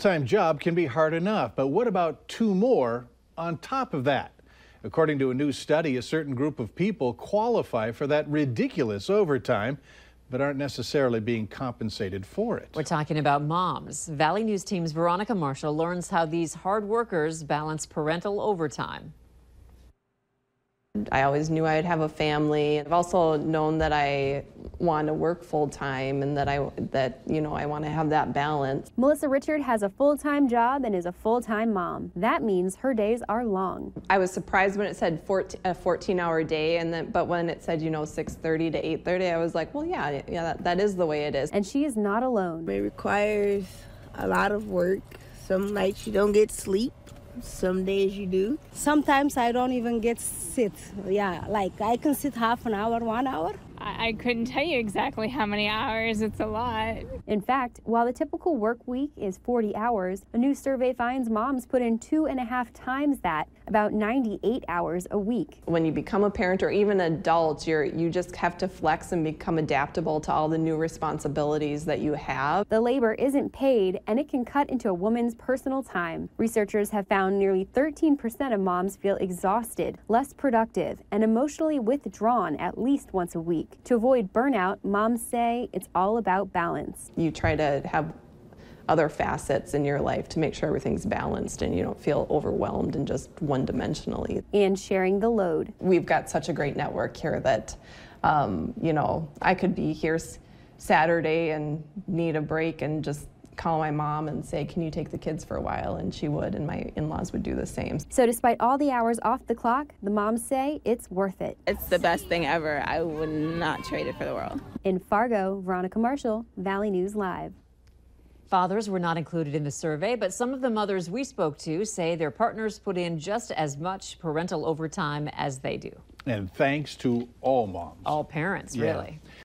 full-time job can be hard enough, but what about two more on top of that? According to a new study, a certain group of people qualify for that ridiculous overtime, but aren't necessarily being compensated for it. We're talking about moms. Valley News Team's Veronica Marshall learns how these hard workers balance parental overtime. I always knew I'd have a family. I've also known that I want to work full time and that I want to have that balance. Melissa Richard has a full-time job and is a full-time mom. That means her days are long. I was surprised when it said a 14-hour day, but when it said 6:30 to 8:30, I was like, well, yeah, that is the way it is. And she is not alone. It requires a lot of work. Some nights you don't get sleep. Some days you do. Sometimes I don't even get sit. Yeah, like I can sit half an hour, 1 hour. I couldn't tell you exactly how many hours. It's a lot. In fact, while the typical work week is 40 hours, a new survey finds moms put in 2.5 times that, about 98 hours a week. When you become a parent or even adult, you just have to flex and become adaptable to all the new responsibilities that you have. The labor isn't paid, and it can cut into a woman's personal time. Researchers have found nearly 13% of moms feel exhausted, less productive, and emotionally withdrawn at least once a week. To avoid burnout, moms say it's all about balance. You try to have other facets in your life to make sure everything's balanced and you don't feel overwhelmed and just one-dimensionally. And sharing the load. We've got such a great network here that, I could be here Saturday and need a break and just call my mom and say, can you take the kids for a while? And she would, and my in-laws would do the same. So despite all the hours off the clock, the moms say it's worth it. It's the best thing ever. I would not trade it for the world. In Fargo, Veronica Marshall, Valley News Live. Fathers were not included in the survey, but some of the mothers we spoke to say their partners put in just as much parental overtime as they do. And thanks to all moms. All parents, really.